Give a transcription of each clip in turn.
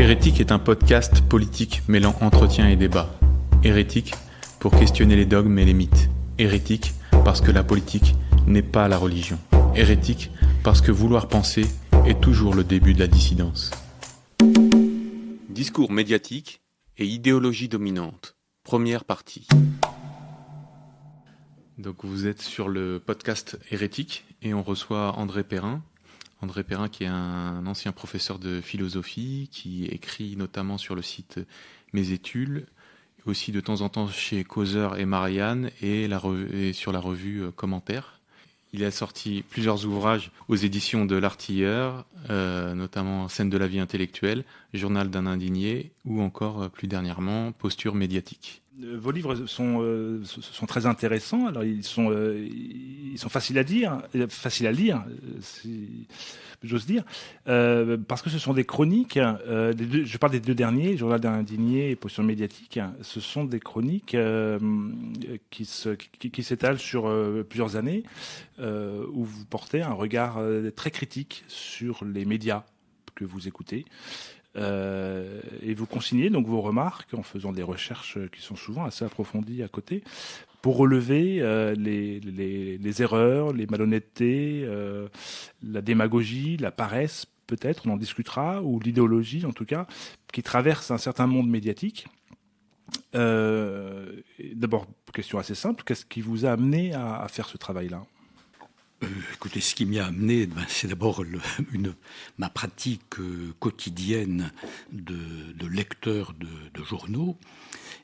Hérétique est un podcast politique mêlant entretien et débat. Hérétique pour questionner les dogmes et les mythes. Hérétique parce que la politique n'est pas la religion. Hérétique parce que vouloir penser est toujours le début de la dissidence. Discours médiatique et idéologie dominante. Première partie. Donc vous êtes sur le podcast Hérétique et on reçoit André Perrin. André Perrin qui est un ancien professeur de philosophie, qui écrit notamment sur le site Mes Études, aussi de temps en temps chez Causeur et Marianne et sur la revue Commentaire. Il a sorti plusieurs ouvrages aux éditions de L'Artilleur, notamment Scène de la vie intellectuelle, Journal d'un indigné ou encore plus dernièrement Posture médiatique. Vos livres sont très intéressants. Alors ils sont faciles à lire, si j'ose dire, parce que ce sont des chroniques. Je parle des deux derniers, Journal d'un indigné et Posture médiatique. Ce sont des chroniques qui s'étalent sur plusieurs années, où vous portez un regard très critique sur les médias que vous écoutez. Et vous consignez donc vos remarques en faisant des recherches qui sont souvent assez approfondies à côté pour relever les erreurs, les malhonnêtetés, la démagogie, la paresse peut-être, on en discutera, ou l'idéologie en tout cas, qui traverse un certain monde médiatique. D'abord, question assez simple, qu'est-ce qui vous a amené à faire ce travail-là ? Écoutez, ce qui m'y a amené, c'est d'abord ma pratique quotidienne de lecteur de journaux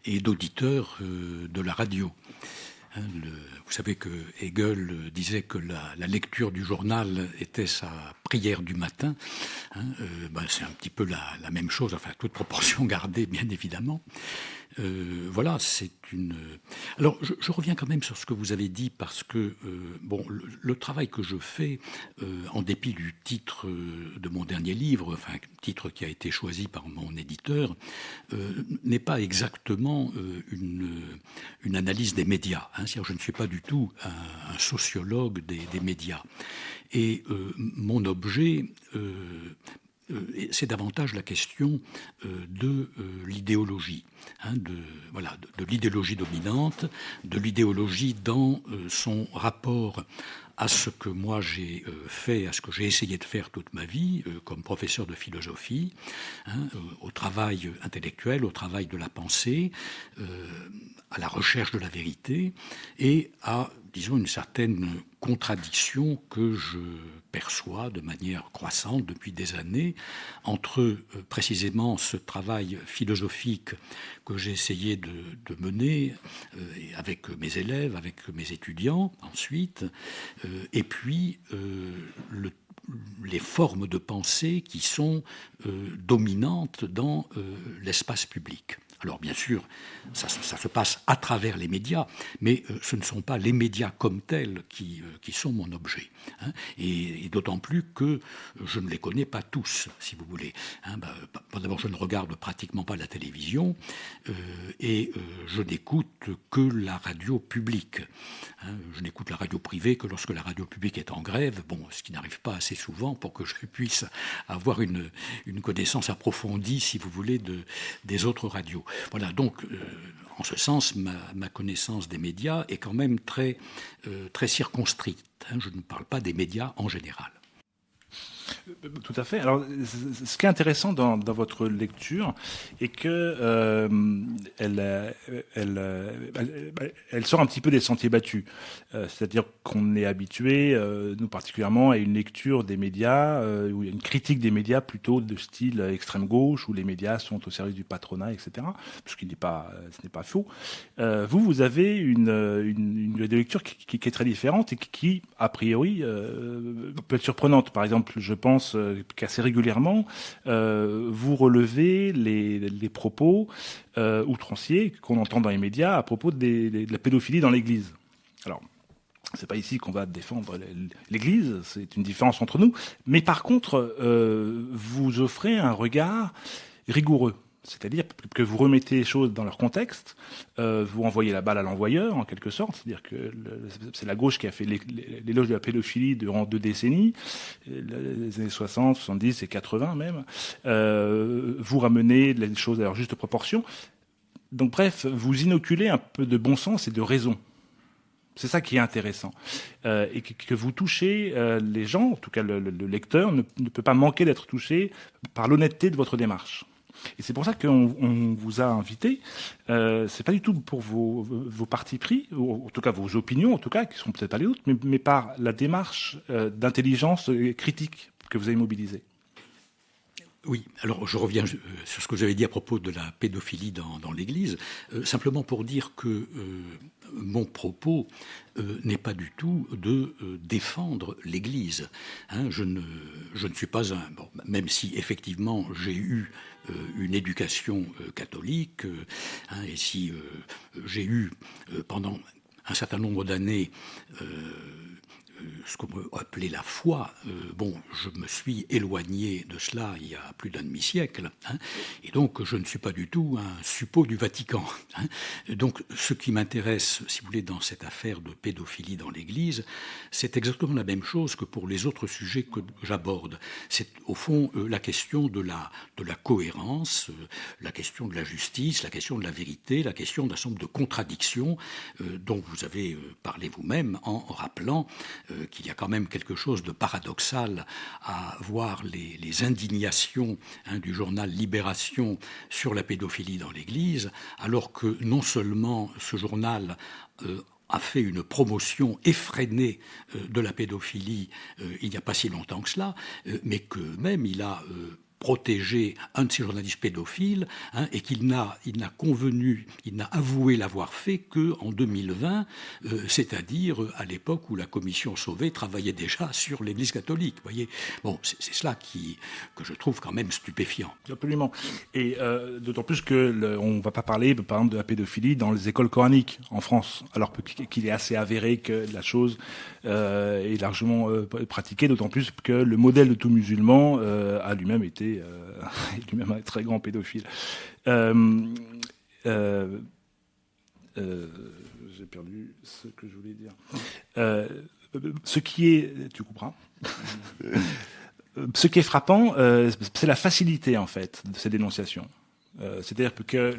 et d'auditeur de la radio. Vous savez que Hegel disait que la lecture du journal était sa prière du matin. C'est un petit peu la même chose, enfin toute proportion gardée, bien évidemment. Voilà, c'est une... Alors, je reviens quand même sur ce que vous avez dit, parce que le travail que je fais, en dépit du titre de mon dernier livre, enfin, titre qui a été choisi par mon éditeur, n'est pas exactement une analyse des médias. C'est-à-dire, je ne suis pas du tout un sociologue des médias. Et mon objet... c'est davantage la question de l'idéologie, de l'idéologie dominante, de l'idéologie dans son rapport à ce que moi j'ai fait, à ce que j'ai essayé de faire toute ma vie comme professeur de philosophie, au travail intellectuel, au travail de la pensée, à la recherche de la vérité et à, disons, une certaine contradiction que je perçois de manière croissante depuis des années entre précisément ce travail philosophique que j'ai essayé de mener avec mes élèves, avec mes étudiants ensuite, et puis les formes de pensée qui sont dominantes dans l'espace public. Alors bien sûr, ça se passe à travers les médias, mais ce ne sont pas les médias comme tels qui sont mon objet. Et d'autant plus que je ne les connais pas tous, si vous voulez. D'abord, je ne regarde pratiquement pas la télévision et je n'écoute que la radio publique. Je n'écoute la radio privée que lorsque la radio publique est en grève, ce qui n'arrive pas assez souvent pour que je puisse avoir une connaissance approfondie, si vous voulez, des autres radios. Voilà, donc, en ce sens, ma connaissance des médias est quand même très circonscrite. Je ne parle pas des médias en général. Tout à fait. Alors, ce qui est intéressant dans votre lecture est que elle sort un petit peu des sentiers battus. C'est-à-dire qu'on est habitué, nous particulièrement, à une lecture des médias, ou une critique des médias plutôt de style extrême gauche, où les médias sont au service du patronat, etc. Ce n'est pas faux. Vous avez une lecture qui est très différente et qui a priori, peut être surprenante. Par exemple, je pense qu'assez régulièrement, vous relevez les propos outranciers qu'on entend dans les médias à propos de la pédophilie dans l'Église. Alors, c'est pas ici qu'on va défendre l'Église, c'est une différence entre nous. Mais par contre, vous offrez un regard rigoureux C'est-à-dire que vous remettez les choses dans leur contexte, vous envoyez la balle à l'envoyeur, en quelque sorte. C'est-à-dire que c'est la gauche qui a fait l'éloge de la pédophilie durant 2 décennies, les années 60, 70 et 80 même. Vous ramenez les choses à leur juste proportion. Donc bref, vous inoculez un peu de bon sens et de raison. C'est ça qui est intéressant. Et que vous touchez les gens, en tout cas le lecteur, ne peut pas manquer d'être touché par l'honnêteté de votre démarche. Et c'est pour ça qu'on vous a invité. C'est pas du tout pour vos partis pris, ou en tout cas vos opinions, en tout cas, qui sont peut-être pas les autres, mais par la démarche d'intelligence critique que vous avez mobilisée. Oui, alors je reviens sur ce que j'avais dit à propos de la pédophilie dans l'Église, simplement pour dire que mon propos n'est pas du tout de défendre l'Église. Hein, je ne suis pas un... Bon, même si effectivement j'ai eu une éducation catholique, hein, et si j'ai eu pendant un certain nombre d'années... ce qu'on peut appeler la foi, je me suis éloigné de cela il y a plus d'un demi-siècle, hein, et donc je ne suis pas du tout un suppôt du Vatican. Hein. Donc ce qui m'intéresse, si vous voulez, dans cette affaire de pédophilie dans l'Église, c'est exactement la même chose que pour les autres sujets que j'aborde. C'est au fond la question de la cohérence, la question de la justice, la question de la vérité, la question d'un certain nombre de contradictions dont vous avez parlé vous-même en rappelant qu'il y a quand même quelque chose de paradoxal à voir les indignations du journal Libération sur la pédophilie dans l'Église, alors que non seulement ce journal a fait une promotion effrénée de la pédophilie il n'y a pas si longtemps que cela, mais que même il a... protéger un de ces journalistes pédophiles, hein, et qu'il n'a avoué l'avoir fait qu'en 2020, c'est-à-dire à l'époque où la commission Sauvé travaillait déjà sur l'Église catholique. Vous voyez, bon, c'est cela que je trouve quand même stupéfiant. Absolument. Et d'autant plus que on ne va pas parler, par exemple, de la pédophilie dans les écoles coraniques en France, alors qu'il est assez avéré que la chose est largement pratiquée, d'autant plus que le modèle de tout musulman a lui-même été lui-même un très grand pédophile. J'ai perdu ce que je voulais dire. Ce qui est... Tu couperas. Ce qui est frappant, c'est la facilité, en fait, de ces dénonciations. C'est-à-dire que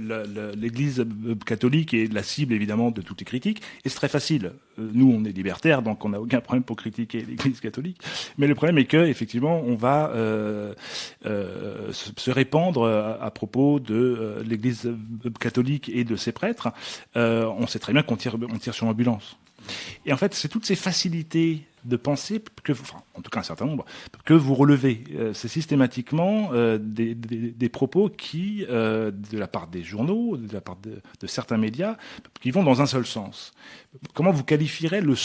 l'Église catholique est la cible, évidemment, de toutes les critiques, et c'est très facile. Nous, on est libertaires, donc on n'a aucun problème pour critiquer l'Église catholique. Mais le problème est que, effectivement, on va se répandre à propos de l'Église catholique et de ses prêtres. On sait très bien qu'on tire sur l'ambulance. Et en fait, c'est toutes ces facilités de penser en tout cas un certain nombre, que vous relevez. C'est systématiquement des propos qui, de la part des journaux, de la part de certains médias, qui vont dans un seul sens. Comment vous qualifieriez le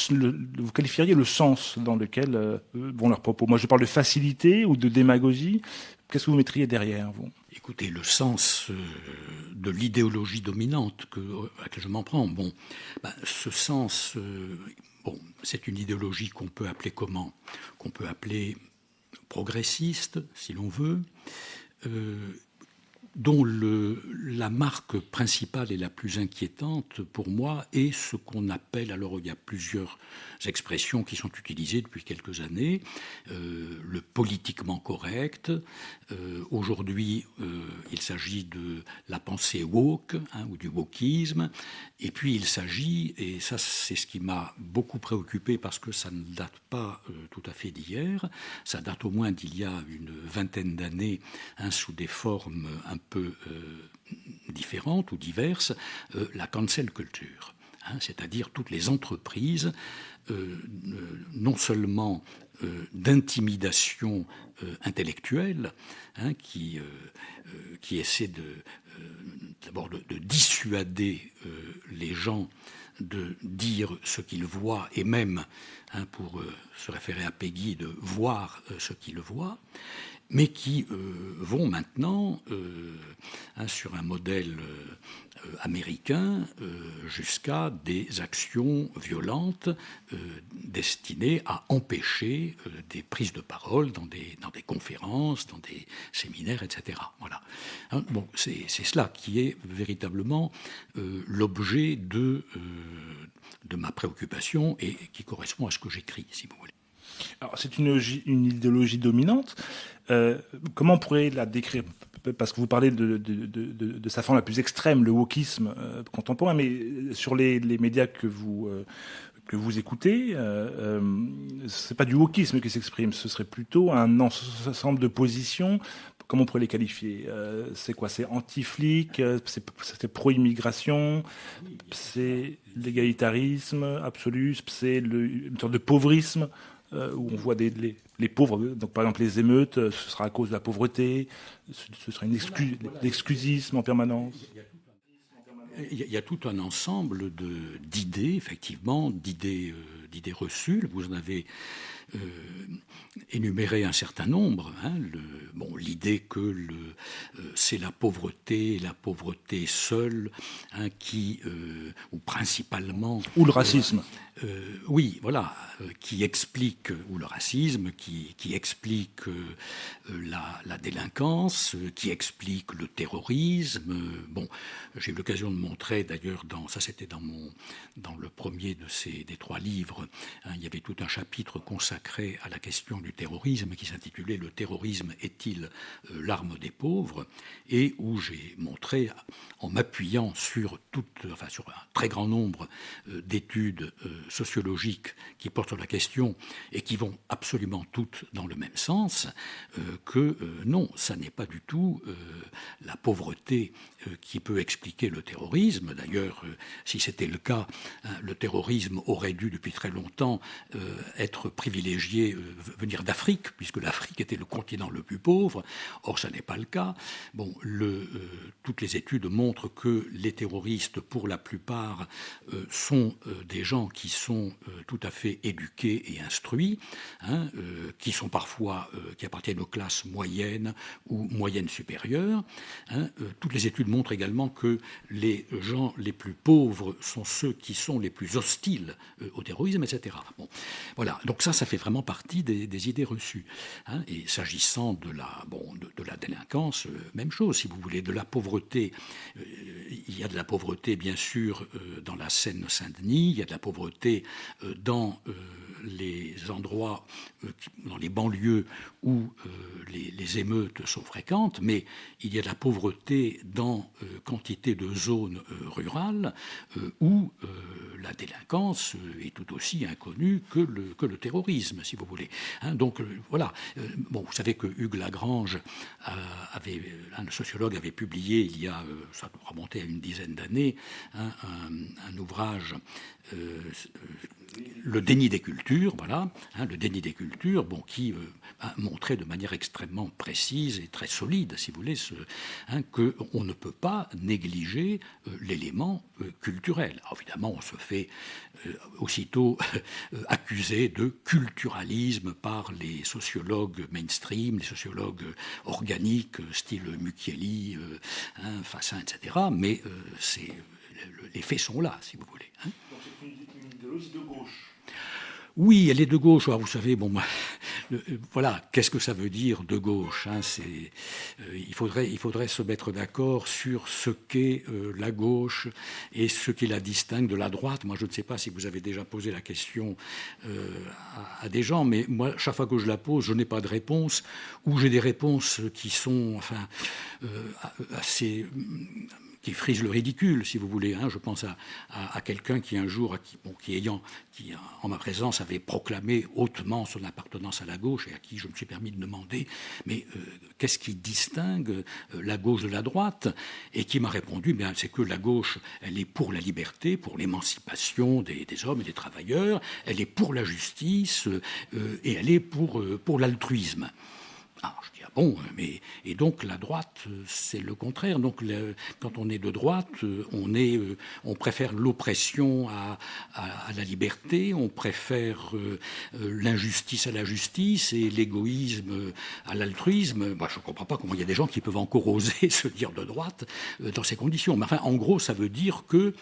sens dans lequel vont leurs propos? Moi, je parle de facilité ou de démagogie. Qu'est-ce que vous mettriez derrière, vous? Écoutez, le sens de l'idéologie dominante à laquelle je m'en prends, ce sens... c'est une idéologie qu'on peut appeler comment? Qu'on peut appeler progressiste, si l'on veut, dont la marque principale et la plus inquiétante pour moi est ce qu'on appelle, alors il y a plusieurs expressions qui sont utilisées depuis quelques années, le politiquement correct. Aujourd'hui, il s'agit de la pensée woke, ou du wokisme, et puis il s'agit, et ça c'est ce qui m'a beaucoup préoccupé parce que ça ne date pas tout à fait d'hier, ça date au moins d'il y a une vingtaine d'années, sous des formes un peu différentes ou diverses, la cancel culture. C'est-à-dire toutes les entreprises, non seulement d'intimidation intellectuelle, qui essaient d'abord de dissuader les gens de dire ce qu'ils voient, et même, pour se référer à Peggy, de voir ce qu'ils voient. mais qui vont maintenant, sur un modèle américain, jusqu'à des actions violentes destinées à empêcher des prises de parole dans des conférences, dans des séminaires, etc. Voilà. Bon, c'est cela qui est véritablement l'objet de ma préoccupation et qui correspond à ce que j'écris, si vous voulez. Alors, c'est une idéologie dominante. Comment on pourrait la décrire? Parce que vous parlez de sa forme la plus extrême, le wokisme contemporain, mais sur les médias que vous écoutez, c'est pas du wokisme qui s'exprime, ce serait plutôt un ensemble de positions. Comment on pourrait les qualifier? C'est quoi? C'est anti-flic, c'est pro-immigration, c'est l'égalitarisme absolu, c'est une sorte de pauvrisme où on voit les pauvres. Donc par exemple les émeutes, ce sera à cause de la pauvreté, ce sera l'excusisme en permanence. Il y a tout un ensemble d'idées, effectivement, d'idées reçues. Vous en avez énuméré un certain nombre. L'idée que c'est la pauvreté seule, qui, ou principalement... Ou le racisme. Oui, voilà, qui explique, ou le racisme, qui explique la délinquance, qui explique le terrorisme. Bon, j'ai eu l'occasion de montrer, d'ailleurs, ça c'était dans le premier des 3 livres, il y avait tout un chapitre consacré à la question du terrorisme qui s'intitulait « Le terrorisme est-il l'arme des pauvres ?» et où j'ai montré, en m'appuyant sur un très grand nombre d'études sociologiques qui portent sur la question et qui vont absolument toutes dans le même sens, que non, ça n'est pas du tout la pauvreté qui peut expliquer le terrorisme. D'ailleurs, si c'était le cas, le terrorisme aurait dû depuis très longtemps être privilégié, venir d'Afrique, puisque l'Afrique était le continent le plus pauvre. Or, ça n'est pas le cas. Bon, toutes les études montrent que les terroristes, pour la plupart, sont des gens qui sont tout à fait éduqués et instruits, qui sont parfois, qui appartiennent aux classes moyennes ou moyennes supérieures. Toutes les études montrent également que les gens les plus pauvres sont ceux qui sont les plus hostiles au terrorisme, etc. Bon, voilà. Donc ça fait vraiment partie des idées reçues. Et s'agissant de la délinquance, même chose, si vous voulez, de la pauvreté. Il y a de la pauvreté, bien sûr, dans la Seine-Saint-Denis, il y a de la pauvreté dans les endroits, dans les banlieues où les émeutes sont fréquentes, mais il y a de la pauvreté dans quantité de zones rurales où la délinquance est tout aussi inconnue que le terrorisme, si vous voulez. Donc voilà. Bon, vous savez que Hugues Lagrange, un sociologue, avait publié il y a, ça doit remonter à une dizaine d'années, un ouvrage, Le déni des cultures, voilà, le déni des cultures, qui a montré de manière extrêmement précise et très solide, si vous voulez, qu'on ne peut pas négliger l'élément culturel. Alors évidemment, on se fait aussitôt accuser de culturalisme par les sociologues mainstream, les sociologues organiques, style Mucchielli, Fassin, etc. Mais les faits sont là, si vous voulez. Donc c'est une idéologie de gauche. Oui, elle est de gauche. Alors, vous savez, voilà, qu'est-ce que ça veut dire de gauche, il faudrait se mettre d'accord sur ce qu'est la gauche et ce qui la distingue de la droite. Moi, je ne sais pas si vous avez déjà posé la question à des gens, mais moi, chaque fois que je la pose, je n'ai pas de réponse, ou j'ai des réponses qui sont, assez... qui frise le ridicule, si vous voulez. Je pense à quelqu'un qui un jour, qui en ma présence avait proclamé hautement son appartenance à la gauche et à qui je me suis permis de demander mais qu'est-ce qui distingue la gauche de la droite, et qui m'a répondu c'est que la gauche, elle est pour la liberté, pour l'émancipation des hommes et des travailleurs, elle est pour la justice et elle est pour l'altruisme. Ah, je dis, ah bon, mais... Et donc la droite, c'est le contraire. Donc quand on est de droite, on préfère l'oppression à la liberté, on préfère l'injustice à la justice et l'égoïsme à l'altruisme. Moi, je ne comprends pas comment il y a des gens qui peuvent encore oser se dire de droite dans ces conditions. Mais enfin, en gros, ça veut dire que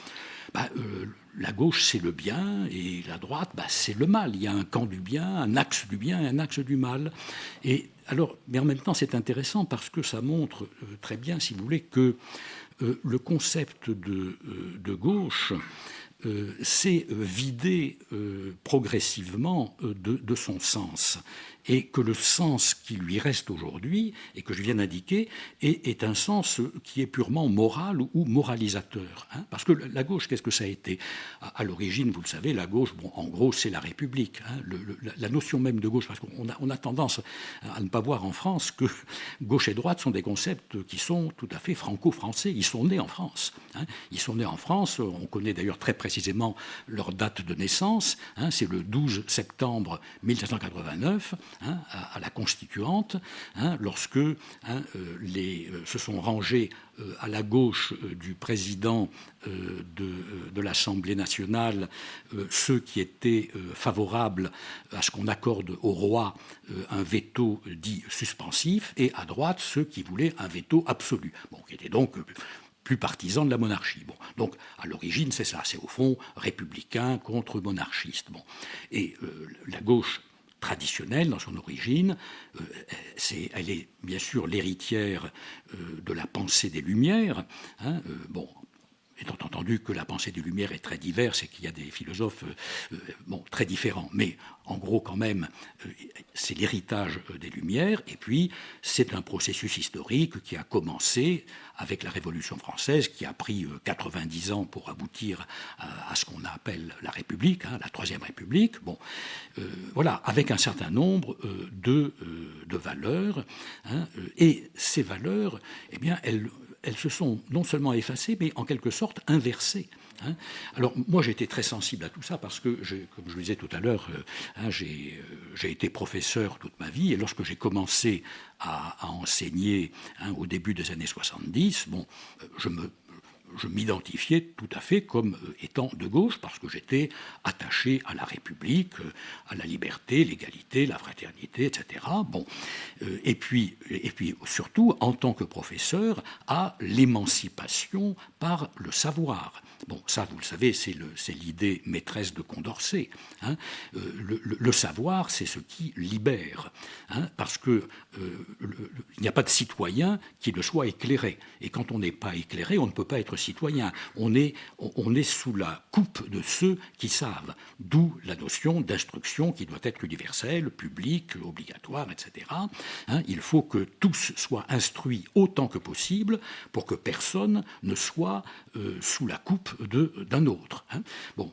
la gauche, c'est le bien, et la droite, c'est le mal. Il y a un camp du bien, un axe du bien et un axe du mal. Et alors, mais en même temps, c'est intéressant parce que ça montre très bien, si vous voulez, que le concept de gauche s'est vidé progressivement de son sens. Et que le sens qui lui reste aujourd'hui, et que je viens d'indiquer, est un sens qui est purement moral ou moralisateur. Hein. Parce que la gauche, qu'est-ce que ça a été ? À l'origine, vous le savez, la gauche, en gros, c'est la République. Hein. La notion même de gauche, parce qu'on a tendance à ne pas voir en France que gauche et droite sont des concepts qui sont tout à fait franco-français. Ils sont nés en France. Hein. Ils sont nés en France, on connaît d'ailleurs très précisément leur date de naissance. Hein. C'est le 12 septembre 1789. À la Constituante, lorsque se sont rangés à la gauche du président de l'Assemblée nationale ceux qui étaient favorables à ce qu'on accorde au roi un veto dit suspensif, et à droite ceux qui voulaient un veto absolu, qui étaient donc plus partisans de la monarchie. Donc, à l'origine, c'est ça, c'est au fond républicain contre monarchiste. Et la gauche traditionnelle dans son origine, elle est bien sûr l'héritière de la pensée des Lumières. Étant entendu que la pensée des Lumières est très diverse et qu'il y a des philosophes très différents, mais en gros quand même, c'est l'héritage des Lumières, et puis c'est un processus historique qui a commencé avec la Révolution française, qui a pris 90 ans pour aboutir à ce qu'on appelle la République, la Troisième République, voilà, avec un certain nombre de valeurs, et ces valeurs, eh bien, elles se sont non seulement effacées, mais en quelque sorte inversées. Alors, moi, j'ai été très sensible à tout ça parce que, comme je le disais tout à l'heure, j'ai été professeur toute ma vie, et lorsque j'ai commencé à enseigner au début des années 70, je m'identifiais tout à fait comme étant de gauche parce que j'étais attaché à la République, à la liberté, l'égalité, la fraternité, etc. Et puis surtout, en tant que professeur, à l'émancipation par le savoir. Ça, vous le savez, c'est l'idée maîtresse de Condorcet. Le savoir, c'est ce qui libère, parce que il n'y a pas de citoyen qui ne soit éclairé. Et quand on n'est pas éclairé, on ne peut pas être citoyen. On est sous la coupe de ceux qui savent. D'où la notion d'instruction qui doit être universelle, publique, obligatoire, etc. Il faut que tous soient instruits autant que possible pour que personne ne soit sous la coupe d'un autre.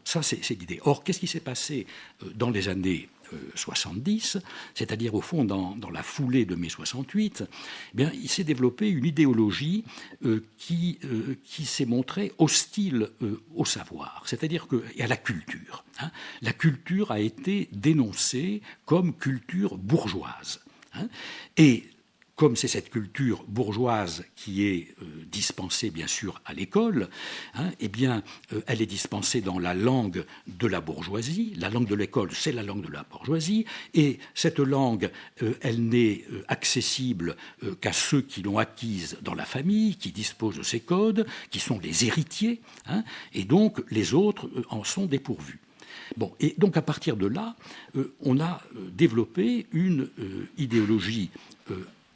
Ça, c'est l'idée. Or, qu'est-ce qui s'est passé dans les années 70, c'est-à-dire au fond dans la foulée de mai 68, il s'est développé une idéologie qui s'est montrée hostile au savoir, c'est-à-dire et à la culture. La culture a été dénoncée comme culture bourgeoise. Et comme c'est cette culture bourgeoise qui est dispensée, bien sûr, à l'école, elle est dispensée dans la langue de la bourgeoisie. La langue de l'école, c'est la langue de la bourgeoisie. Et cette langue, elle n'est accessible qu'à ceux qui l'ont acquise dans la famille, qui disposent de ces codes, qui sont les héritiers. Et donc, les autres en sont dépourvus. Et donc, à partir de là, on a développé une idéologie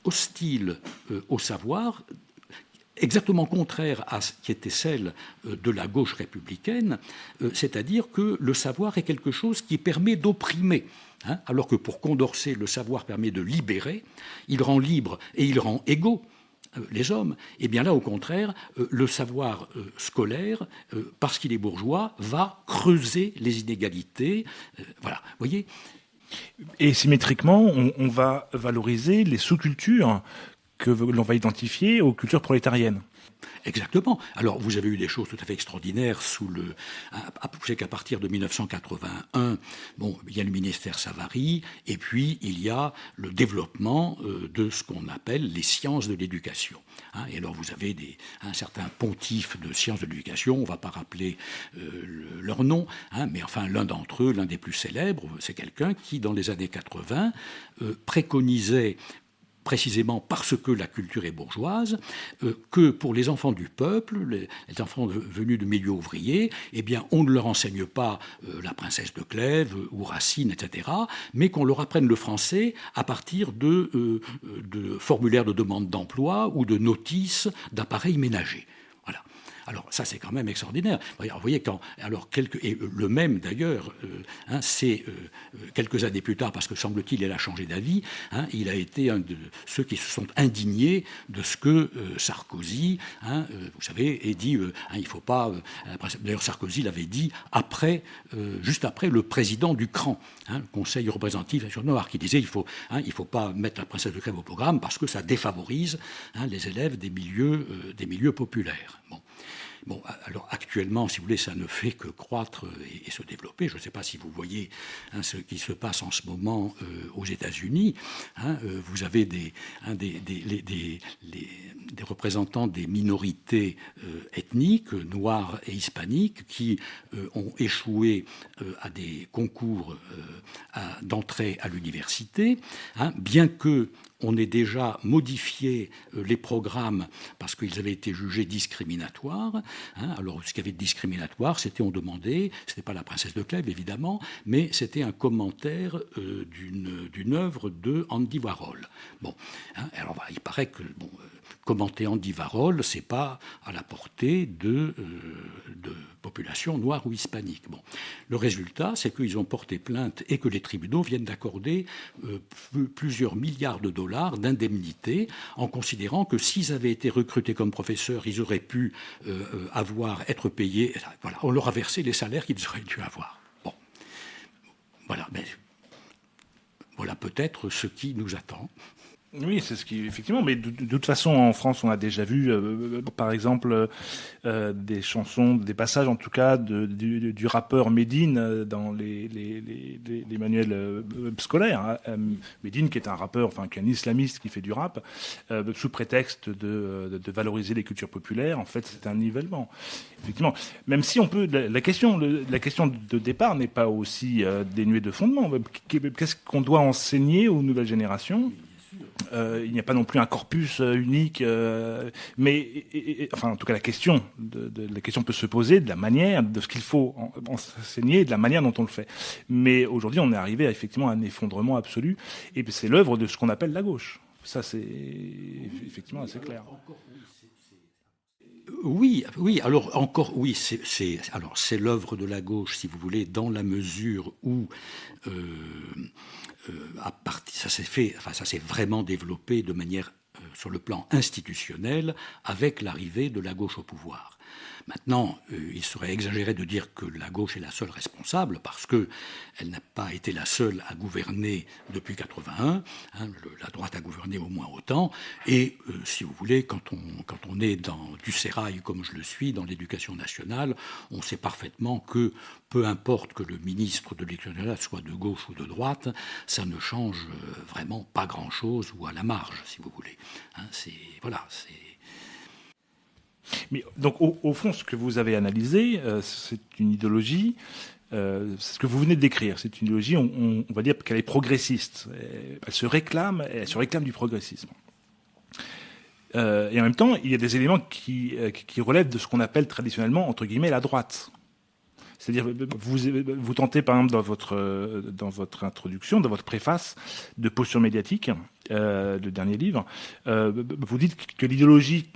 hostile au savoir, exactement contraire à ce qui était celle de la gauche républicaine, c'est-à-dire que le savoir est quelque chose qui permet d'opprimer. Alors que pour Condorcet, le savoir permet de libérer, il rend libre et il rend égaux les hommes. Et bien là, au contraire, le savoir scolaire, parce qu'il est bourgeois, va creuser les inégalités. Voilà, vous voyez ? Et symétriquement, on va valoriser les sous-cultures que l'on va identifier aux cultures prolétariennes. Exactement. Alors, vous avez eu des choses tout à fait extraordinaires vous savez qu'à partir de 1981, il y a le ministère Savary, et puis il y a le développement de ce qu'on appelle les sciences de l'éducation. Et alors, vous avez un certain pontife de sciences de l'éducation, on ne va pas rappeler leur nom, mais enfin, l'un d'entre eux, l'un des plus célèbres, c'est quelqu'un qui, dans les années 80, préconisait, précisément parce que la culture est bourgeoise, que pour les enfants du peuple, les enfants venus de milieux ouvriers, eh bien, on ne leur enseigne pas la princesse de Clèves ou Racine, etc., mais qu'on leur apprenne le français à partir de formulaires de demande d'emploi ou de notices d'appareils ménagers. Voilà. Alors ça, c'est quand même extraordinaire. Vous voyez, et le même d'ailleurs, c'est quelques années plus tard, parce que semble-t-il, il a changé d'avis, il a été un de ceux qui se sont indignés de ce que Sarkozy, vous savez, ait dit, il ne faut pas... D'ailleurs, Sarkozy l'avait dit juste après le président du CRAN, le Conseil représentatif des Nations Noires, qui disait il faut pas mettre la princesse de Clèves au programme parce que ça défavorise les élèves des milieux populaires. Bon, alors actuellement, si vous voulez, ça ne fait que croître et se développer. Je ne sais pas si vous voyez ce qui se passe en ce moment aux États-Unis. Vous avez des représentants des minorités ethniques, noires et hispaniques, qui ont échoué à des concours d'entrée à l'université, bien que on ait déjà modifié les programmes parce qu'ils avaient été jugés discriminatoires. Alors, ce qui avait de discriminatoire, c'était, on demandait, ce n'était pas la princesse de Clèves, évidemment, mais c'était un commentaire d'une œuvre de Andy Warhol. Alors, il paraît que, commenter Andy Warhol, c'est pas à la portée de populations noires ou hispaniques. Le résultat, c'est qu'ils ont porté plainte et que les tribunaux viennent d'accorder plusieurs milliards de dollars d'indemnités en considérant que s'ils avaient été recrutés comme professeurs, ils auraient pu être payés. Voilà, on leur a versé les salaires qu'ils auraient dû avoir. Voilà peut-être ce qui nous attend. Oui, c'est ce qui, effectivement, mais de toute façon, en France, on a déjà vu, par exemple, des chansons, des passages, en tout cas, du rappeur Médine dans les manuels scolaires. Médine, qui est un rappeur, qui est un islamiste qui fait du rap, sous prétexte de valoriser les cultures populaires. En fait, c'est un nivellement. Effectivement, même si on peut, la question de départ n'est pas aussi dénuée de fondement. Qu'est-ce qu'on doit enseigner aux nouvelles générations ? Il n'y a pas non plus un corpus unique, mais en tout cas la question peut se poser de la manière, de ce qu'il faut enseigner, de la manière dont on le fait. Mais aujourd'hui, on est arrivé à effectivement un effondrement absolu, et c'est l'œuvre de ce qu'on appelle la gauche. Ça, c'est effectivement assez clair. Oui. Alors encore, oui, c'est l'œuvre de la gauche, si vous voulez, dans la mesure où ça s'est vraiment développé de manière sur le plan institutionnel avec l'arrivée de la gauche au pouvoir. Maintenant, il serait exagéré de dire que la gauche est la seule responsable parce qu'elle n'a pas été la seule à gouverner depuis 81. La droite a gouverné au moins autant. Et si vous voulez, quand on est du sérail comme je le suis, dans l'éducation nationale, on sait parfaitement que peu importe que le ministre de l'éducation nationale soit de gauche ou de droite, ça ne change vraiment pas grand-chose ou à la marge, si vous voulez. Mais donc, au fond, ce que vous avez analysé, c'est une idéologie, c'est ce que vous venez de décrire. C'est une idéologie, on va dire qu'elle est progressiste. Elle se réclame du progressisme. Et en même temps, il y a des éléments qui relèvent de ce qu'on appelle traditionnellement, entre guillemets, la droite. C'est-à-dire, vous tentez, par exemple, dans votre introduction, dans votre préface de Posture médiatique, le dernier livre, vous dites que l'idéologie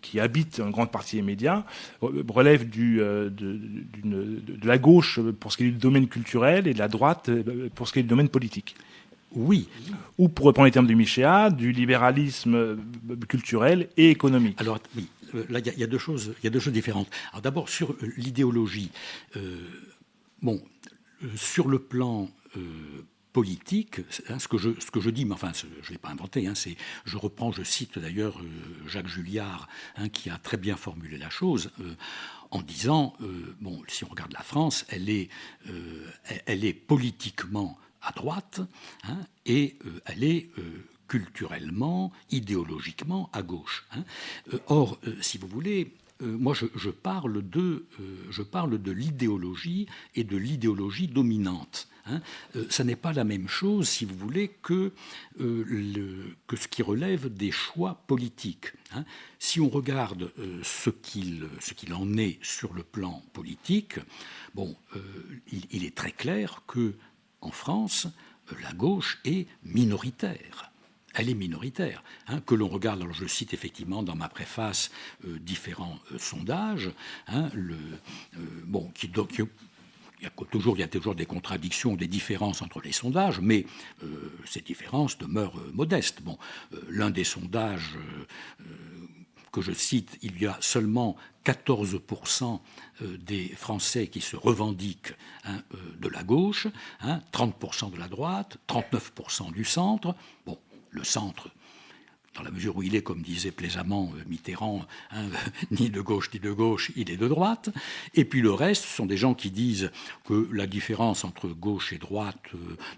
qui habite une grande partie des médias relève de la gauche pour ce qui est du domaine culturel et de la droite pour ce qui est du domaine politique. Oui. Ou, pour reprendre les termes de Michéa, du libéralisme culturel et économique. Alors, oui. Là, il y a deux choses différentes. Alors, d'abord, sur l'idéologie. Sur le plan politique, ce que je dis, mais enfin, je ne l'ai pas inventé, je cite d'ailleurs Jacques Julliard, qui a très bien formulé la chose, en disant, si on regarde la France, elle est politiquement à droite, et elle est culturellement, idéologiquement à gauche. Or, si vous voulez, moi je parle de l'idéologie et de l'idéologie dominante. Ça n'est pas la même chose, si vous voulez, que ce qui relève des choix politiques. Si on regarde ce qu'il en est sur le plan politique, il est très clair que en France, la gauche est minoritaire. Elle est minoritaire. Que l'on regarde, alors je cite effectivement dans ma préface différents sondages, il y a toujours des contradictions, des différences entre les sondages, mais ces différences demeurent modestes. L'un des sondages que je cite, il y a seulement 14% des Français qui se revendiquent de la gauche, 30% de la droite, 39% du centre. Le centre, dans la mesure où il est, comme disait plaisamment Mitterrand, ni de gauche, il est de droite. Et puis le reste, ce sont des gens qui disent que la différence entre gauche et droite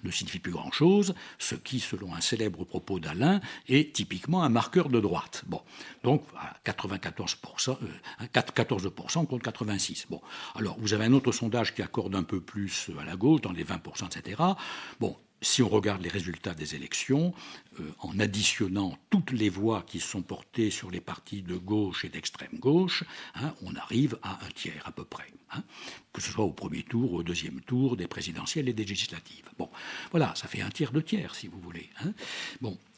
ne signifie plus grand-chose, ce qui, selon un célèbre propos d'Alain, est typiquement un marqueur de droite. Donc, 94%, 14% contre 86%. Alors, vous avez un autre sondage qui accorde un peu plus à la gauche, dans les 20%, etc. Si on regarde les résultats des élections, en additionnant toutes les voix qui sont portées sur les partis de gauche et d'extrême gauche, on arrive à un tiers à peu près, que ce soit au premier tour ou au deuxième tour des présidentielles et des législatives. Voilà, ça fait un tiers, 2 tiers, si vous voulez.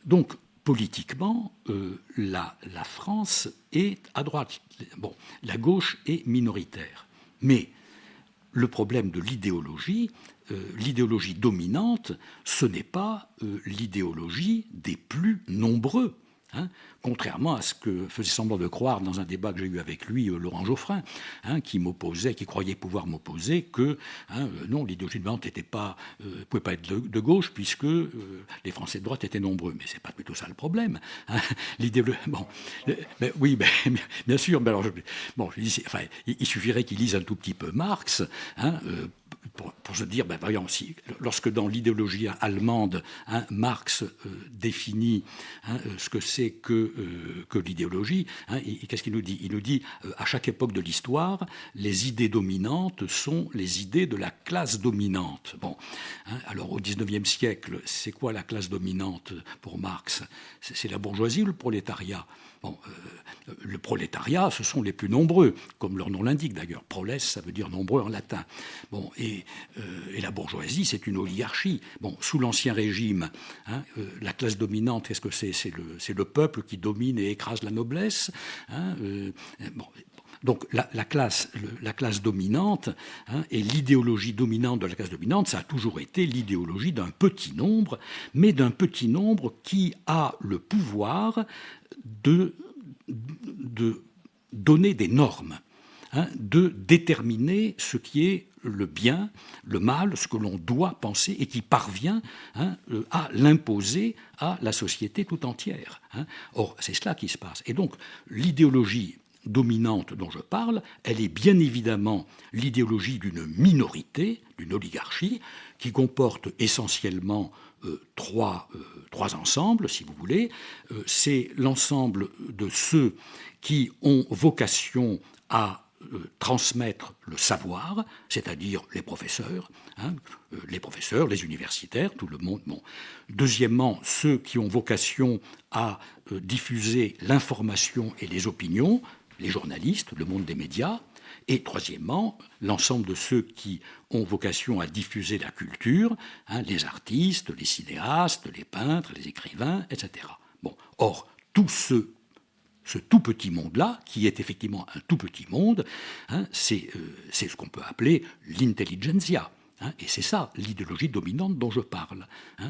Donc, politiquement, la France est à droite. La gauche est minoritaire. Mais le problème de l'idéologie dominante, ce n'est pas l'idéologie des plus nombreux. Contrairement à ce que faisait semblant de croire dans un débat que j'ai eu avec lui, Laurent Geoffrin, qui croyait pouvoir m'opposer que non, l'idéologie dominante ne pouvait pas être de gauche puisque les Français de droite étaient nombreux. Mais c'est pas plutôt ça le problème. Oui, bien sûr. Mais alors, il suffirait qu'il lise un tout petit peu Marx. Pour se dire, voyons, lorsque dans l'idéologie allemande, Marx définit ce que c'est que l'idéologie, qu'est-ce qu'il nous dit ? Il nous dit, à chaque époque de l'histoire, les idées dominantes sont les idées de la classe dominante. Alors au XIXe siècle, c'est quoi la classe dominante pour Marx ? C'est la bourgeoisie ou le prolétariat ? Le prolétariat, ce sont les plus nombreux, comme leur nom l'indique d'ailleurs. Proles, ça veut dire nombreux en latin. Et la bourgeoisie, c'est une oligarchie. Sous l'Ancien Régime, la classe dominante, qu'est-ce que c'est ? C'est le peuple qui domine et écrase la noblesse. Donc la classe dominante et l'idéologie dominante de la classe dominante, ça a toujours été l'idéologie d'un petit nombre, mais d'un petit nombre qui a le pouvoir de donner des normes, de déterminer ce qui est le bien, le mal, ce que l'on doit penser et qui parvient à l'imposer à la société tout entière. Or, c'est cela qui se passe. Et donc, l'idéologie dominante dont je parle, elle est bien évidemment l'idéologie d'une minorité, d'une oligarchie, qui comporte essentiellement trois ensembles, si vous voulez. C'est l'ensemble de ceux qui ont vocation à transmettre le savoir, c'est-à-dire les professeurs, les universitaires, tout le monde. Deuxièmement, ceux qui ont vocation à diffuser l'information et les opinions, les journalistes, le monde des médias. Et troisièmement, l'ensemble de ceux qui ont vocation à diffuser la culture, les artistes, les cinéastes, les peintres, les écrivains, etc. Or, tout ce tout petit monde-là, qui est effectivement un tout petit monde, c'est ce qu'on peut appeler l'intelligentsia. Et c'est ça, l'idéologie dominante dont je parle,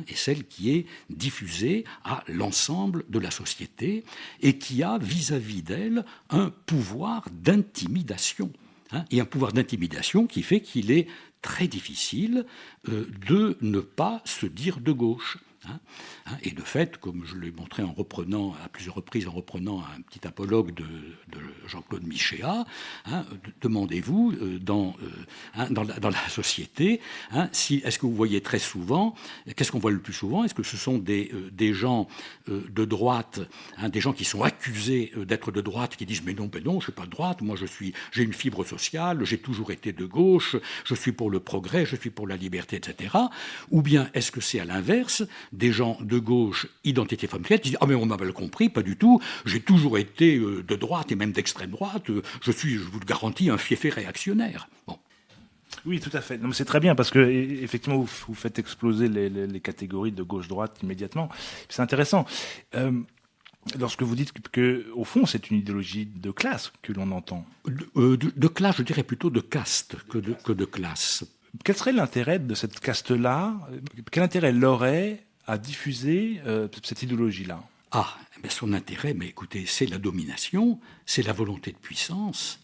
et celle qui est diffusée à l'ensemble de la société et qui a vis-à-vis d'elle un pouvoir d'intimidation. Et un pouvoir d'intimidation qui fait qu'il est très difficile de ne pas se dire de gauche. Et de fait, comme je l'ai montré à plusieurs reprises en reprenant un petit apologue de Jean-Claude Michéa, demandez-vous dans la société, est-ce que vous voyez très souvent, qu'est-ce qu'on voit le plus souvent? Est-ce que ce sont des gens de droite, des gens qui sont accusés d'être de droite, qui disent mais non, je ne suis pas de droite, moi j'ai une fibre sociale, j'ai toujours été de gauche, je suis pour le progrès, je suis pour la liberté, etc. Ou bien est-ce que c'est à l'inverse, des gens de gauche, identité familiale, qui disent « Ah mais on m'a mal compris, pas du tout, j'ai toujours été de droite et même d'extrême droite, je vous le garantis, un fiefé réactionnaire. » Bon. Oui, tout à fait. Non, mais c'est très bien parce que effectivement vous faites exploser les catégories de gauche-droite immédiatement. C'est intéressant. Lorsque vous dites que au fond c'est une idéologie de classe que l'on entend. De classe, je dirais plutôt de caste que de classe. Quel serait l'intérêt de cette caste-là? Quel intérêt elle aurait à diffuser cette idéologie-là? Son intérêt, mais écoutez, c'est la domination, c'est la volonté de puissance.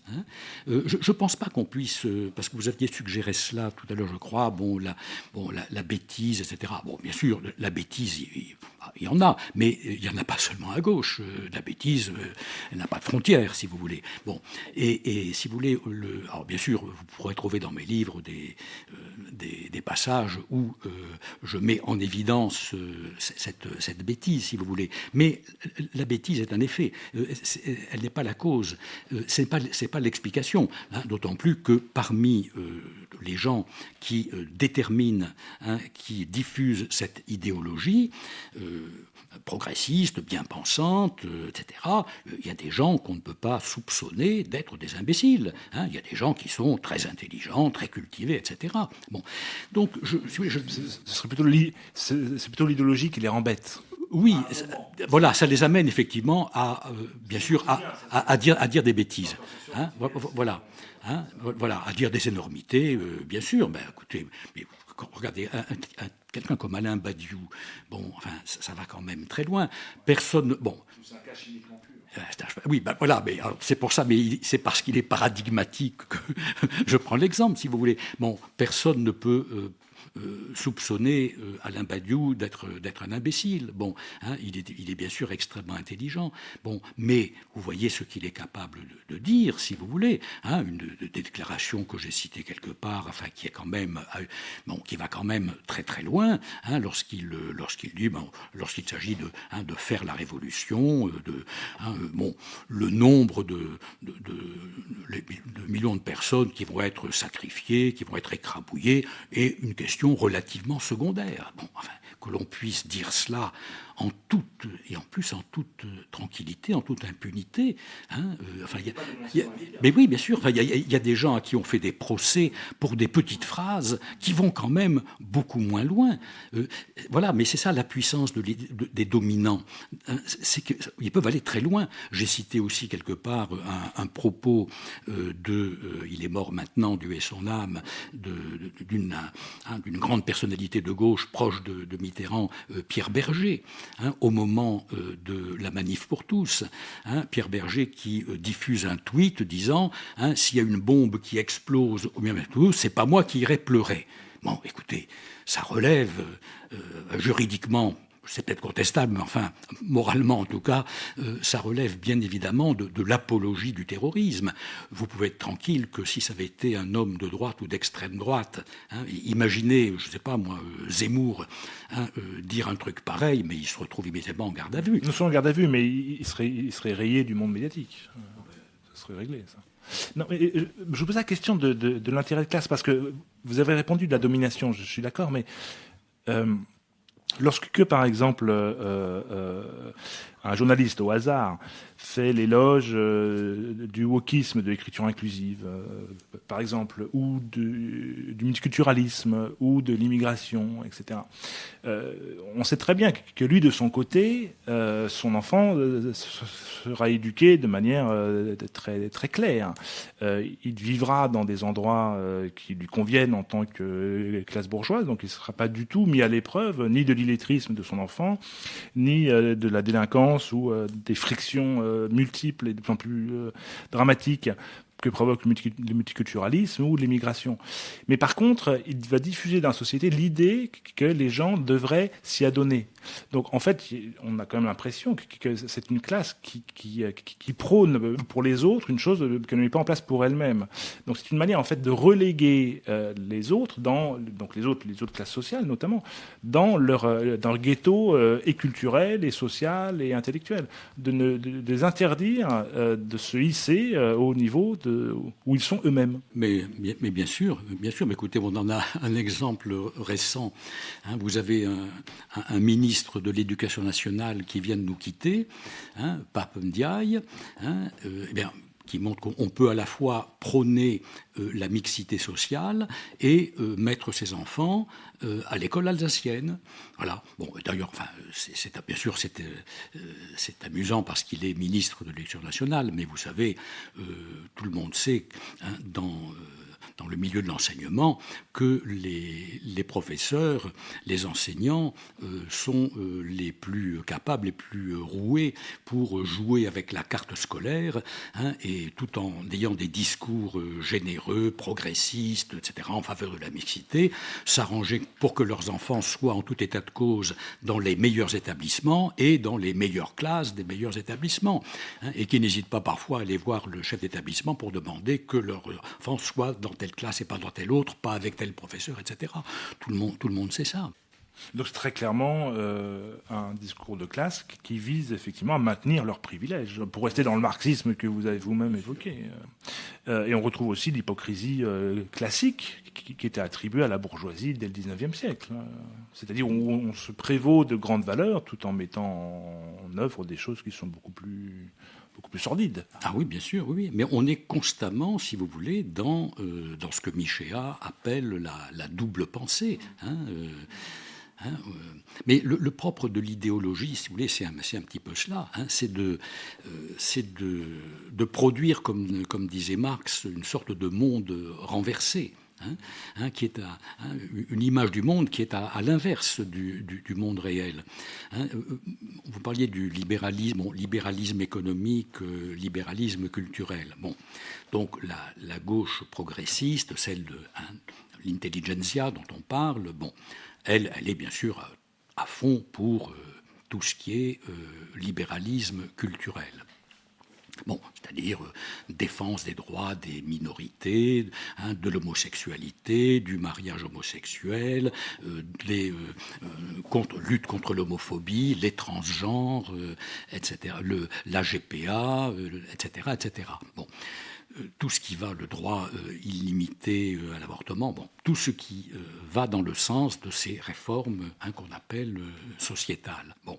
Je ne pense pas qu'on puisse, parce que vous aviez suggéré cela tout à l'heure, je crois, la bêtise, etc. Bon, bien sûr, la bêtise, il y en a, mais il n'y en a pas seulement à gauche. La bêtise, elle n'a pas de frontières, si vous voulez. Bon, et si vous voulez, alors bien sûr, vous pourrez trouver dans mes livres des passages où je mets en évidence cette bêtise, si vous voulez. Mais la bêtise est un effet, elle n'est pas la cause, c'est pas l'explication, d'autant plus que parmi les gens qui déterminent, qui diffusent cette idéologie progressiste, bien pensante, etc., il y a des gens qu'on ne peut pas soupçonner d'être des imbéciles. Il y a des gens qui sont très intelligents, très cultivés, etc. Bon, donc c'est plutôt l'idéologie qui les rend bêtes. Oui, voilà, ça les amène effectivement bien sûr, à dire des bêtises. Voilà, à dire des énormités, bien sûr. Écoutez, regardez, quelqu'un comme Alain Badiou, ça va quand même très loin. Personne, C'est un cas chimiquement pur. Oui, voilà, mais c'est pour ça, mais c'est parce qu'il est paradigmatique que je prends l'exemple, si vous voulez. Personne ne peut soupçonner Alain Badiou d'être un imbécile. Il est bien sûr extrêmement intelligent. Mais vous voyez ce qu'il est capable de dire, si vous voulez. Une déclaration que j'ai citée quelque part, qui est quand même, qui va quand même très très loin, lorsqu'il dit, lorsqu'il s'agit de faire la révolution, le nombre de millions de personnes qui vont être sacrifiées, qui vont être écrabouillées, est une question relativement secondaire. Que l'on puisse dire cela en toute tranquillité, en toute impunité. Mais oui, bien sûr, il y a des gens à qui on fait des procès pour des petites phrases qui vont quand même beaucoup moins loin. Voilà, mais c'est ça la puissance des dominants. C'est qu'ils peuvent aller très loin. J'ai cité aussi quelque part un propos il est mort maintenant, Dieu ait son âme, d'une grande personnalité de gauche proche de Mitterrand, Pierre Berger, au moment de la manif pour tous. Pierre Berger qui diffuse un tweet disant s'il y a une bombe qui explose au milieu de tous, c'est pas moi qui irai pleurer. Écoutez, ça relève juridiquement, c'est peut-être contestable, mais moralement en tout cas, ça relève bien évidemment de l'apologie du terrorisme. Vous pouvez être tranquille que si ça avait été un homme de droite ou d'extrême droite, imaginez, je ne sais pas moi, Zemmour, dire un truc pareil, mais il se retrouve immédiatement en garde à vue. Non seulement en garde à vue, mais il serait rayé du monde médiatique. Ça serait réglé, ça. Non, mais je vous pose la question de l'intérêt de classe, parce que vous avez répondu de la domination, je suis d'accord, mais lorsque, par exemple, un journaliste au hasard fait l'éloge du wokisme, de l'écriture inclusive, par exemple, ou du multiculturalisme, ou de l'immigration, etc. On sait très bien que lui, de son côté, son enfant sera éduqué de manière très, très claire. Il vivra dans des endroits qui lui conviennent en tant que classe bourgeoise, donc il ne sera pas du tout mis à l'épreuve, ni de l'illettrisme de son enfant, ni de la délinquance ou des frictions multiples et de plus en plus dramatiques que provoque le multiculturalisme ou l'immigration. Mais par contre, il va diffuser dans la société l'idée que les gens devraient s'y adonner. Donc en fait, on a quand même l'impression que c'est une classe qui prône pour les autres une chose qu'elle ne met pas en place pour elle-même. Donc c'est une manière en fait de reléguer les autres, donc les autres classes sociales notamment, dans leur ghetto et culturel et social et intellectuel, de les interdire de se hisser au niveau où ils sont eux-mêmes. Mais bien sûr. Mais écoutez, on en a un exemple récent. Vous avez un ministre de l'Éducation nationale qui vient de nous quitter, Pape Ndiaye, qui montre qu'on peut à la fois prôner la mixité sociale et mettre ses enfants à l'école alsacienne. Voilà. Bon, d'ailleurs, bien sûr, c'est amusant parce qu'il est ministre de l'Éducation nationale, mais vous savez, tout le monde sait, dans le milieu de l'enseignement, que les professeurs, les enseignants sont les plus capables, les plus roués pour jouer avec la carte scolaire, et tout en ayant des discours généreux, progressistes, etc., en faveur de la mixité, s'arranger pour que leurs enfants soient en tout état de cause dans les meilleurs établissements et dans les meilleures classes des meilleurs établissements, et qui n'hésitent pas parfois à aller voir le chef d'établissement pour demander que leur enfant soit dans telle classe et pas dans telle autre, pas avec tel professeur, etc. Tout le monde sait ça. Donc c'est très clairement un discours de classe qui vise effectivement à maintenir leurs privilèges, pour rester dans le marxisme que vous avez vous-même évoqué. Et on retrouve aussi l'hypocrisie classique qui était attribuée à la bourgeoisie dès le XIXe siècle. C'est-à-dire où on se prévaut de grandes valeurs tout en mettant en œuvre des choses qui sont beaucoup plus sordides. Ah oui, bien sûr, oui. Mais on est constamment, si vous voulez, dans ce que Michéa appelle la double pensée. Mais le propre de l'idéologie, si vous voulez, c'est un petit peu cela. C'est de produire, comme disait Marx, une sorte de monde renversé. Qui est une image du monde qui est à l'inverse du monde réel. Vous parliez du libéralisme, libéralisme économique, libéralisme culturel. Bon, donc la gauche progressiste, celle de l'intelligentsia dont on parle, bon, elle est bien sûr à fond pour tout ce qui est libéralisme culturel. Bon, c'est-à-dire défense des droits des minorités, de l'homosexualité, du mariage homosexuel, lutte contre l'homophobie, les transgenres, etc., la GPA, etc., etc. Bon, tout ce qui va, le droit illimité à l'avortement, bon, tout ce qui va dans le sens de ces réformes qu'on appelle sociétales. Bon.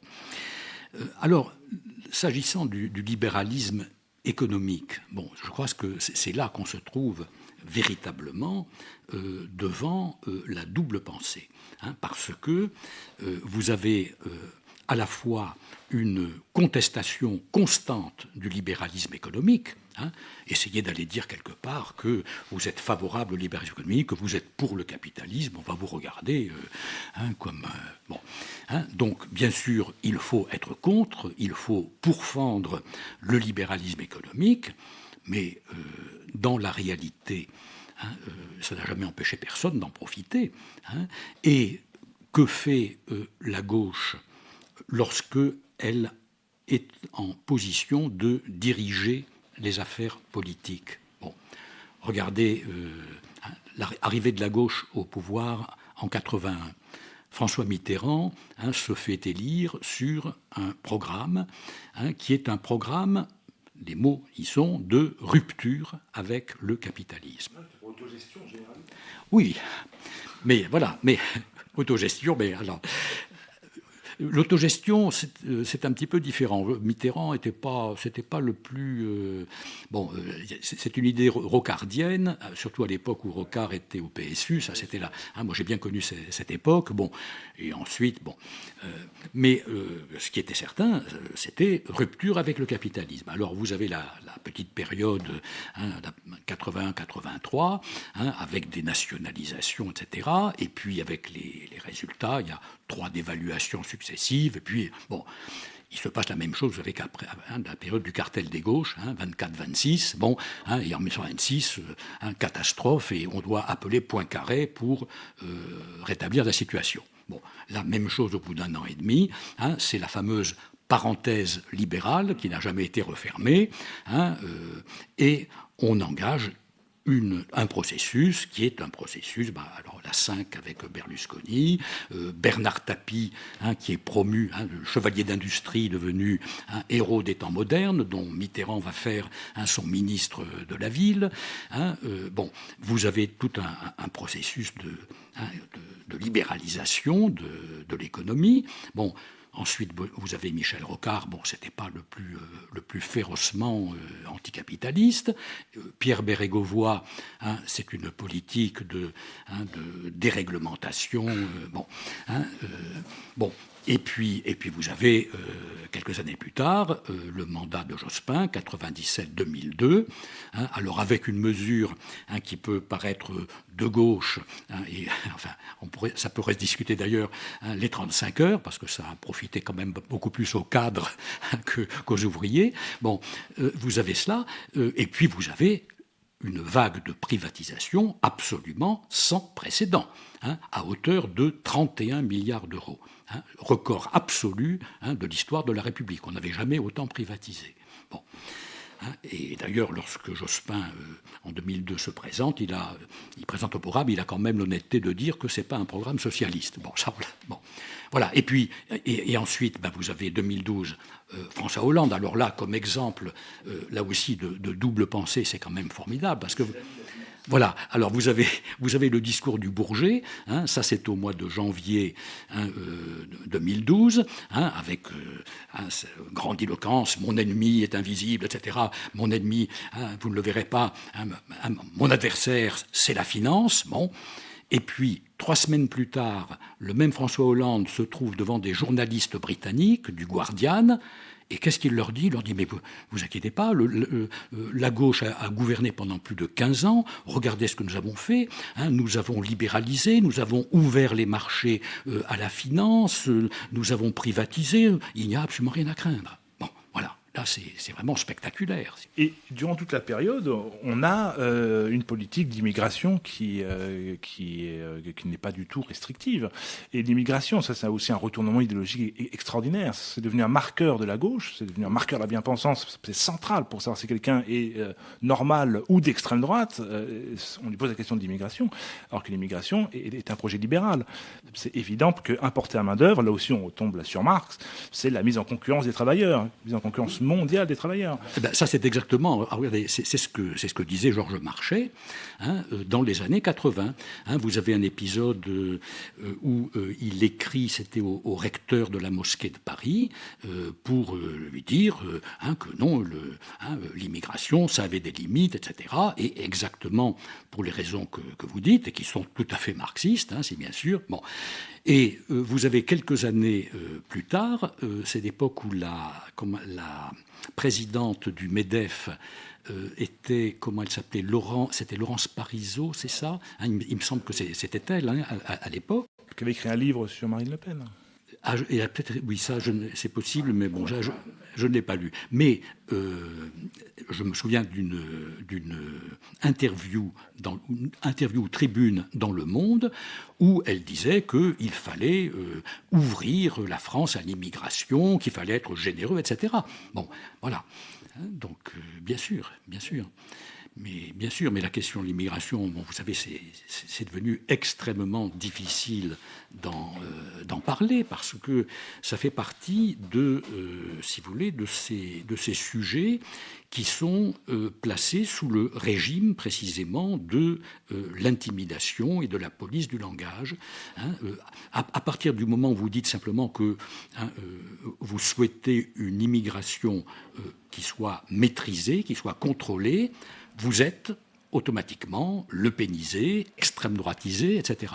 Alors, s'agissant du libéralisme économique, bon, je crois que c'est là qu'on se trouve véritablement devant la double pensée, parce que vous avez à la fois une contestation constante du libéralisme économique, essayez d'aller dire quelque part que vous êtes favorable au libéralisme économique, que vous êtes pour le capitalisme, on va vous regarder comme... bon. Donc, bien sûr, il faut être contre, il faut pourfendre le libéralisme économique, mais dans la réalité, ça n'a jamais empêché personne d'en profiter. Et que fait la gauche lorsque elle est en position de diriger les affaires politiques? Bon, regardez l'arrivée de la gauche au pouvoir en 81. François Mitterrand se fait élire sur un programme qui est un programme, les mots y sont, de rupture avec le capitalisme. Autogestion générale. Oui, mais voilà, mais autogestion, mais alors... L'autogestion, c'est un petit peu différent. Mitterrand c'était pas le plus... bon, c'est une idée rocardienne, surtout à l'époque où Rocard était au PSU, ça c'était là. Moi j'ai bien connu cette époque, bon, et ensuite, bon. Mais ce qui était certain, c'était rupture avec le capitalisme. Alors vous avez la petite période 81-83, avec des nationalisations, etc. Et puis avec les résultats, il y a 3 dévaluations successives, et puis, bon. il se passe la même chose avec après la période du cartel des gauches, 24-26, et en 1926, catastrophe, et on doit appeler Poincaré pour rétablir la situation. Bon, la même chose au bout d'un an et demi, c'est la fameuse parenthèse libérale qui n'a jamais été refermée, et on engage un processus qui est un processus, alors la 5 avec Berlusconi, Bernard Tapie, qui est promu, le chevalier d'industrie devenu un héros des temps modernes, dont Mitterrand va faire son ministre de la ville. Vous avez tout un processus de libéralisation de l'économie. Ensuite, vous avez Michel Rocard. C'était pas le plus férocement anticapitaliste. Pierre Bérégovoy, c'est une politique de déréglementation. Et puis vous avez, quelques années plus tard, le mandat de Jospin, 97-2002, alors avec une mesure qui peut paraître de gauche, ça pourrait se discuter d'ailleurs, les 35 heures, parce que ça a profité quand même beaucoup plus aux cadres qu'aux ouvriers. Vous avez cela, et puis vous avez une vague de privatisation absolument sans précédent, à hauteur de 31 milliards d'euros. Record absolu de l'histoire de la République. On n'avait jamais autant privatisé. Et d'ailleurs, lorsque Jospin, en 2002, se présente, il présente au programme, il a quand même l'honnêteté de dire que ce n'est pas un programme socialiste. Voilà. Et puis, et ensuite, vous avez 2012, François Hollande. Alors là, comme exemple, là aussi, de double pensée, c'est quand même formidable, parce que... Voilà. Alors vous avez le discours du Bourget, ça c'est au mois de janvier 2012, avec grandiloquence, mon ennemi est invisible, etc. Mon ennemi, vous ne le verrez pas, mon adversaire c'est la finance. Et puis 3 semaines plus tard, le même François Hollande se trouve devant des journalistes britanniques du Guardian. Et qu'est-ce qu'il leur dit ? Il leur dit, mais vous inquiétez pas, la gauche a gouverné pendant plus de 15 ans, regardez ce que nous avons fait, nous avons libéralisé, nous avons ouvert les marchés à la finance, nous avons privatisé, il n'y a absolument rien à craindre. Voilà. Là, c'est vraiment spectaculaire. Et durant toute la période, on a une politique d'immigration qui n'est pas du tout restrictive. Et l'immigration, ça, c'est aussi un retournement idéologique extraordinaire. C'est devenu un marqueur de la gauche, c'est devenu un marqueur de la bien-pensance. C'est central pour savoir si quelqu'un est normal ou d'extrême droite. On lui pose la question de l'immigration, alors que l'immigration est un projet libéral. C'est évident qu'importer à main-d'œuvre, là aussi on tombe là sur Marx, c'est la mise en concurrence des travailleurs, mise en concurrence mondiale des travailleurs. Ça, c'est exactement... regardez, c'est ce que disait Georges Marchais dans les années 80. Vous avez un épisode où il écrit, c'était au recteur de la mosquée de Paris, pour lui dire que non, l'immigration, ça avait des limites, etc. Et exactement pour les raisons que vous dites, et qui sont tout à fait marxistes, c'est bien sûr. Et vous avez quelques années plus tard, c'est l'époque où la présidente du MEDEF était, comment elle s'appelait, c'était Laurence Parisot, c'est ça, il me semble que c'était elle à l'époque. Qui avait écrit un livre sur Marine Le Pen. Oui, ça, c'est possible, mais je ne l'ai pas lu. Mais je me souviens d'une interview tribune dans Le Monde où elle disait qu'il fallait ouvrir la France à l'immigration, qu'il fallait être généreux, etc. Voilà. Donc, bien sûr. Mais bien sûr, mais la question de l'immigration, vous savez, c'est devenu extrêmement difficile d'en parler parce que ça fait partie si vous voulez, de ces sujets qui sont placés sous le régime précisément de l'intimidation et de la police du langage. À partir du moment où vous dites simplement que vous souhaitez une immigration qui soit maîtrisée, qui soit contrôlée, vous êtes automatiquement lepénisé, extrême droitisé, etc.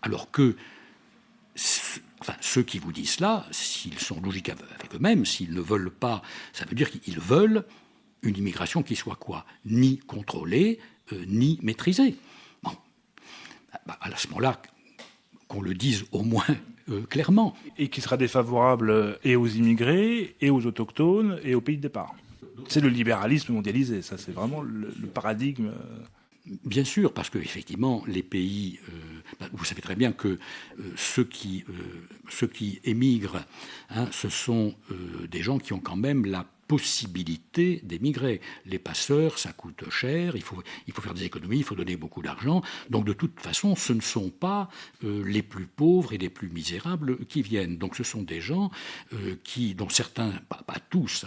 Alors que ceux qui vous disent cela, s'ils sont logiques avec eux-mêmes, s'ils ne veulent pas, ça veut dire qu'ils veulent une immigration qui soit quoi ? Ni contrôlée, ni maîtrisée. À ce moment-là, qu'on le dise au moins clairement. Et qui sera défavorable et aux immigrés, et aux autochtones, et aux pays de départ. C'est le libéralisme mondialisé, ça c'est vraiment le paradigme. Bien sûr, parce qu'effectivement, les pays, vous savez très bien que ceux qui émigrent, ce sont des gens qui ont quand même la possibilité d'émigrer. Les passeurs, ça coûte cher, il faut faire des économies, il faut donner beaucoup d'argent. Donc de toute façon, ce ne sont pas les plus pauvres et les plus misérables qui viennent. Donc ce sont des gens dont certains, pas tous,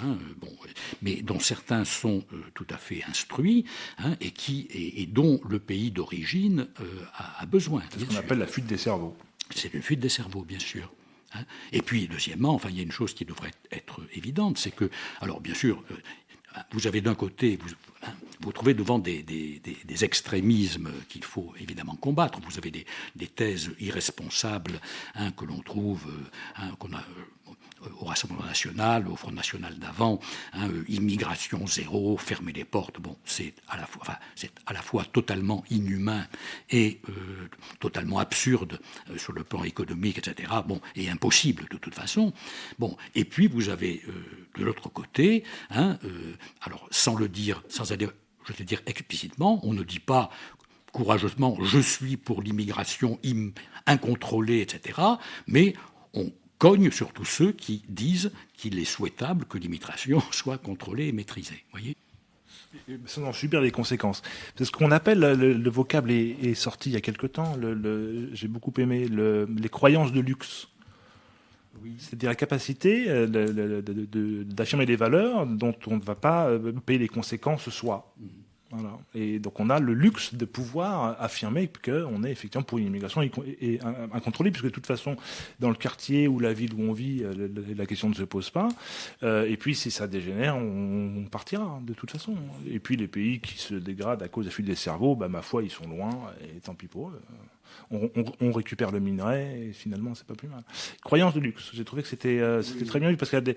mais dont certains sont tout à fait instruits et dont le pays d'origine a besoin. C'est ce qu'on appelle la fuite des cerveaux. C'est une fuite des cerveaux, bien sûr. Et puis, deuxièmement, il y a une chose qui devrait être évidente, c'est que, alors bien sûr, vous avez d'un côté, vous trouvez devant des extrémismes qu'il faut évidemment combattre. Vous avez des thèses irresponsables que l'on trouve, qu'on a au Rassemblement national, au Front national d'avant, immigration zéro, fermer les portes. Bon, c'est à la fois totalement inhumain et totalement absurde sur le plan économique, etc. Bon, et impossible de toute façon. Bon, et puis vous avez de l'autre côté, alors sans aller, je vais dire explicitement, on ne dit pas courageusement je suis pour l'immigration incontrôlée, etc. Mais on cogne sur tous ceux qui disent qu'il est souhaitable que l'immigration soit contrôlée et maîtrisée. Voyez ? Ça en subir les conséquences. C'est ce qu'on appelle, le vocable est sorti il y a quelque temps, j'ai beaucoup aimé, les croyances de luxe. Oui. C'est-à-dire la capacité d'affirmer des valeurs dont on ne va pas payer les conséquences soi. Voilà. Et donc on a le luxe de pouvoir affirmer qu'on est effectivement pour une immigration incontrôlée, puisque de toute façon, dans le quartier ou la ville où on vit, la question ne se pose pas. Et puis si ça dégénère, on partira de toute façon. Et puis les pays qui se dégradent à cause de la fuite des cerveaux, ma foi, ils sont loin, et tant pis pour eux. On récupère le minerai et finalement c'est pas plus mal. Croyance de luxe, j'ai trouvé que c'était très bien vu parce que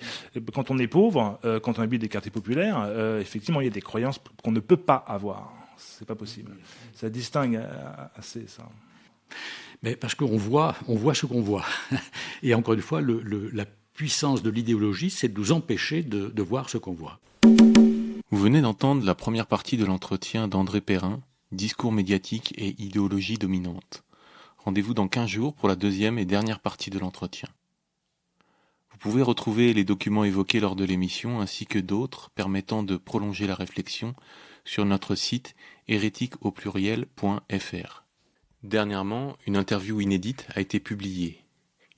quand on est pauvre, quand on habite des quartiers populaires, effectivement il y a des croyances qu'on ne peut pas avoir. C'est pas possible. Ça distingue assez ça. Mais parce qu'on voit ce qu'on voit. Et encore une fois, la puissance de l'idéologie, c'est de nous empêcher de voir ce qu'on voit. Vous venez d'entendre la première partie de l'entretien d'André Perrin, Discours médiatique et idéologie dominante. Rendez-vous dans 15 jours pour la deuxième et dernière partie de l'entretien. Vous pouvez retrouver les documents évoqués lors de l'émission ainsi que d'autres permettant de prolonger la réflexion sur notre site hérétiqueaupluriel.fr. Dernièrement, une interview inédite a été publiée.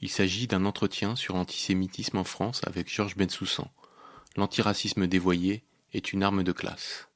Il s'agit d'un entretien sur l'antisémitisme en France avec Georges Bensoussan. L'antiracisme dévoyé est une arme de classe.